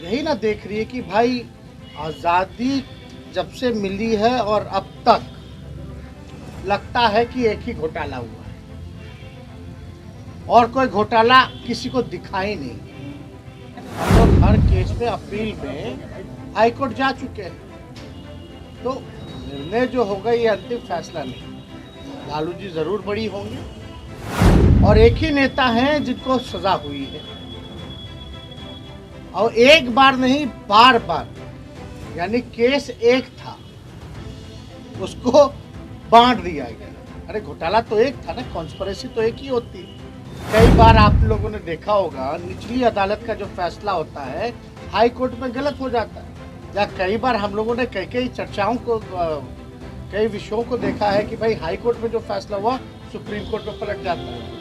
यही ना देख रही है कि भाई आज़ादी जब से मिली है और अब तक लगता है कि एक ही घोटाला हुआ है और कोई घोटाला किसी को दिखाई नहीं। हम लोग हर केस में अपील में हाई कोर्ट जा चुके हैं, तो निर्णय जो होगा ये अंतिम फैसला नहीं। लालू जी जरूर बरी होंगे और एक ही नेता हैं जिनको सजा हुई है, और एक बार नहीं बार बार, यानी केस एक था उसको बांट दिया गया। अरे घोटाला तो एक था ना, कॉन्स्पिरेसी तो एक ही होती है। कई बार आप लोगों ने देखा होगा निचली अदालत का जो फैसला होता है हाई कोर्ट में गलत हो जाता है, या कई बार हम लोगों ने कई चर्चाओं को कई विषयों को देखा है कि भाई हाई कोर्ट में जो फैसला हुआ सुप्रीम कोर्ट में पलट जाता है।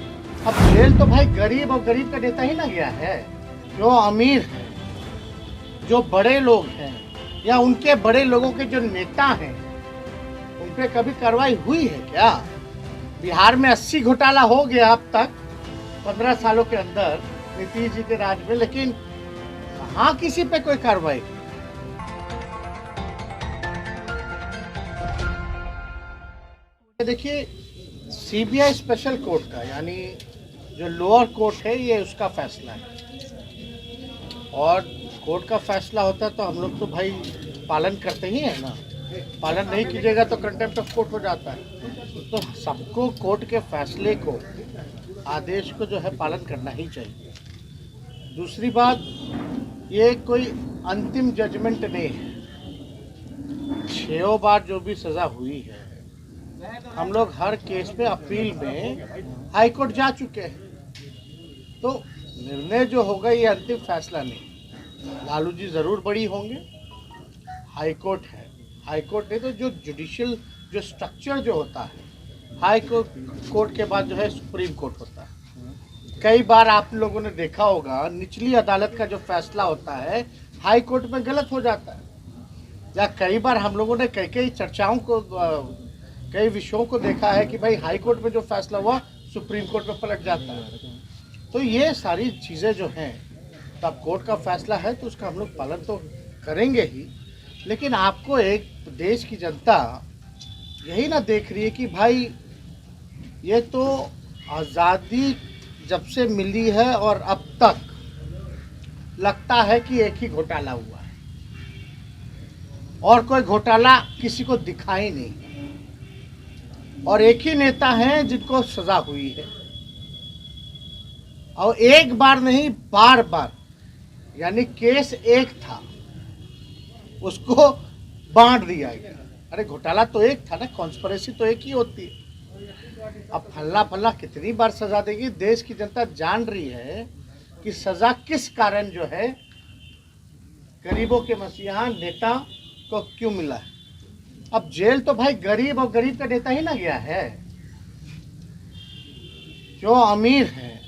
अब जेल तो भाई गरीब और गरीब का नेता ही ना गया है। जो अमीर हैं, जो बड़े लोग हैं, या उनके बड़े लोगों के जो नेता हैं, उन पे कभी कार्रवाई हुई है क्या? बिहार में 80 घोटाला हो गया अब तक 15 सालों के अंदर नीतीश जी के राज में, लेकिन कहाँ किसी पे कोई कार्रवाई? देखिए, सीबीआई स्पेशल कोर्ट का, यानी जो लोअर कोर्ट है, ये उसका फैसला है, और कोर्ट का फैसला होता है तो हम लोग तो भाई पालन करते ही है ना। पालन नहीं कीजिएगा तो कंटेम्प्ट ऑफ कोर्ट हो जाता है। तो सबको कोर्ट के फैसले को, आदेश को जो है पालन करना ही चाहिए। दूसरी बात, ये कोई अंतिम जजमेंट नहीं है। 6 बार जो भी सज़ा हुई है, हम लोग हर केस में अपील में हाई कोर्ट जा चुके हैं, तो निर्णय जो होगा ये अंतिम फैसला नहीं। लालू जी ज़रूर बरी होंगे। हाई कोर्ट है, हाई कोर्ट नहीं तो जो जुडिशियल जो स्ट्रक्चर जो होता है, हाई कोर्ट के बाद जो है सुप्रीम कोर्ट होता है। कई बार आप लोगों ने देखा होगा निचली अदालत का जो फैसला होता है हाई कोर्ट में गलत हो जाता है, या कई बार हम लोगों ने कई चर्चाओं को कई विषयों को देखा है कि भाई हाई कोर्ट में जो फैसला हुआ सुप्रीम कोर्ट में पलट जाता है। तो ये सारी चीज़ें जो हैं, तब कोर्ट का फैसला है तो उसका हम लोग पालन तो करेंगे ही, लेकिन आपको एक देश की जनता यही ना देख रही है कि भाई ये तो आज़ादी जब से मिली है और अब तक लगता है कि एक ही घोटाला हुआ है और कोई घोटाला किसी को दिखाई नहीं, और एक ही नेता हैं जिनको सजा हुई है, और एक बार नहीं बार बार, यानी केस एक था उसको बांट दिया गया। अरे घोटाला तो एक था ना, कॉन्स्पिरेसी तो एक ही होती है। अब फल्ला कितनी बार सजा देगी? देश की जनता जान रही है कि सजा किस कारण जो है गरीबों के मसीहा नेता को क्यों मिला है। अब जेल तो भाई गरीब और गरीब का नेता ही ना गया है। जो अमीर हैं,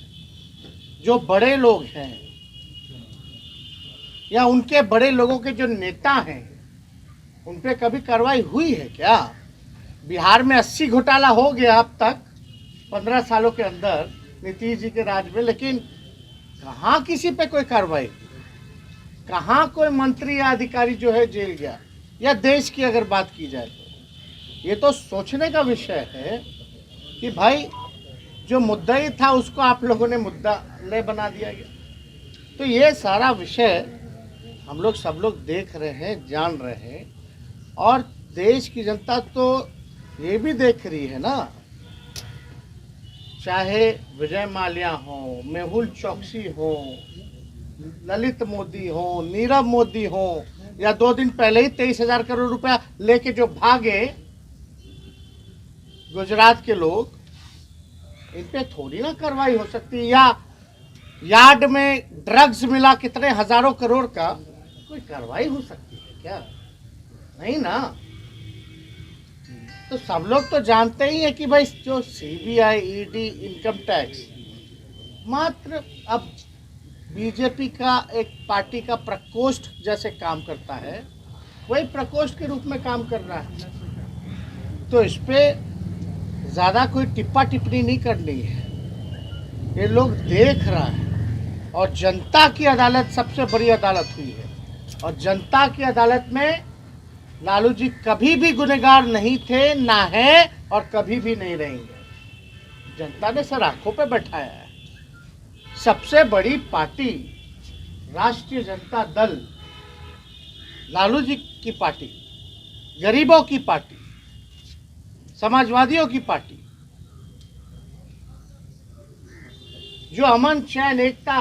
जो बड़े लोग हैं, या उनके बड़े लोगों के जो नेता हैं, उन पे कभी कार्रवाई हुई है क्या? बिहार में 80 घोटाला हो गया अब तक 15 सालों के अंदर नीतीश जी के राज में, लेकिन कहाँ किसी पे कोई कार्रवाई? कहाँ कोई मंत्री या अधिकारी जो है जेल गया? या देश की अगर बात की जाए तो ये तो सोचने का विषय है कि भाई जो मुद्दा ही था उसको आप लोगों ने मुद्दा नहीं बना दिया गया। तो ये सारा विषय हम लोग सब लोग देख रहे हैं, जान रहे हैं, और देश की जनता तो ये भी देख रही है ना। चाहे विजय माल्या हो, मेहुल चौकसी हो, ललित मोदी हो, नीरव मोदी हो, या 2 दिन पहले ही 23,000 करोड़ रुपया लेके जो भागे गुजरात के लोग, इन पे थोड़ी ना कार्रवाई हो सकती। या यार्ड में ड्रग्स मिला कितने हजारों करोड़ का, कोई कार्रवाई हो सकती है क्या? नहीं ना। तो सब लोग तो जानते ही है कि भाई जो सीबीआई, ईडी, इनकम टैक्स मात्र अब बीजेपी का एक पार्टी का प्रकोष्ठ जैसे काम करता है, वही प्रकोष्ठ के रूप में काम कर रहा है। तो इस पे ज़्यादा कोई टिप्पा टिप्पणी नहीं करनी है। ये लोग देख रहा है, और जनता की अदालत सबसे बड़ी अदालत हुई है। और जनता की अदालत में लालू जी कभी भी गुनहगार नहीं थे, ना है और कभी भी नहीं रहेंगे। जनता ने सर आंखों पे बैठाया है। सबसे बड़ी पार्टी राष्ट्रीय जनता दल, लालू जी की पार्टी, गरीबों की पार्टी, समाजवादियों की पार्टी, जो अमन चैन एकता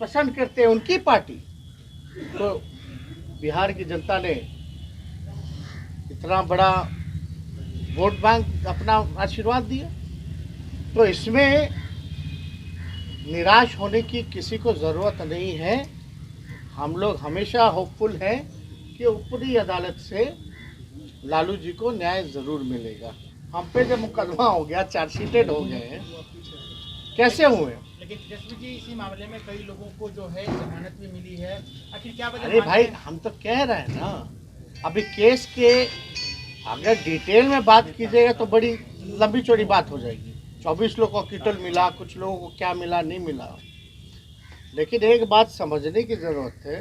पसंद करते हैं, उनकी पार्टी, तो बिहार की जनता ने इतना बड़ा वोट बैंक अपना आशीर्वाद दिया। तो इसमें निराश होने की किसी को ज़रूरत नहीं है। हम लोग हमेशा होपफुल हैं कि ऊपरी अदालत से लालू जी को न्याय ज़रूर मिलेगा। हम पे जब मुकदमा हो गया, चार्जशीटेड हो गए हैं, कैसे हुए? लेकिन तेजस्वी जी, इसी मामले में कई लोगों को जो है जमानत भी मिली है, आखिर क्या वजह? अरे भाई, हम तो कह रहे हैं ना, अभी केस के अगर डिटेल में बात कीजिएगा तो बड़ी लंबी चौड़ी बात हो जाएगी। 24 लोगों को किटल मिला, कुछ लोगों को क्या मिला नहीं मिला। लेकिन एक बात समझने की ज़रूरत है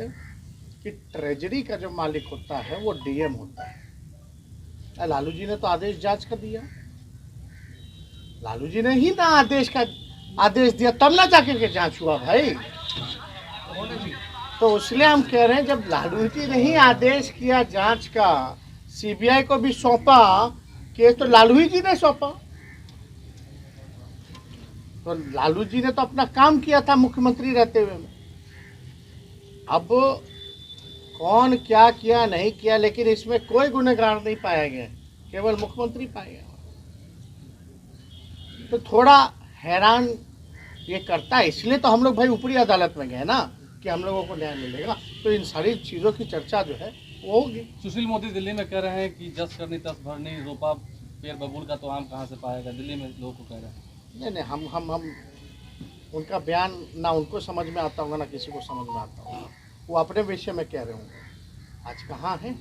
कि ट्रेजरी का जो मालिक होता है वो डीएम होता है। लालू जी ने तो आदेश जांच का दिया, लालू जी ने ही ना आदेश दिया, तब ना जाके के जांच हुआ भाई। तो इसलिए हम कह रहे हैं, जब लालू जी ने ही आदेश किया जांच का, सीबीआई को भी सौंपा केस, तो लालू जी ने सौंपा। तो लालू जी ने तो अपना काम किया था मुख्यमंत्री रहते हुए। अब कौन क्या किया नहीं किया, लेकिन इसमें कोई गुनहगार नहीं पाया गया, केवल मुख्यमंत्री पाया गया। तो थोड़ा हैरान ये करता है। इसलिए तो हम लोग भाई ऊपरी अदालत में गए ना, कि हम लोगों को न्याय मिलेगा। तो इन सारी चीज़ों की चर्चा जो है वो होगी। सुशील मोदी दिल्ली में कह रहे हैं कि जस करनी तस भरनी, रोपा पेड़ बबूल का तो आम कहाँ से पाएगा, दिल्ली में लोगों को कह रहे हैं। नहीं, हम उनका बयान ना उनको समझ में आता होगा, ना किसी को समझ में आता होगा। वो अपने विषय में कह रहे होंगे। आज कहाँ है?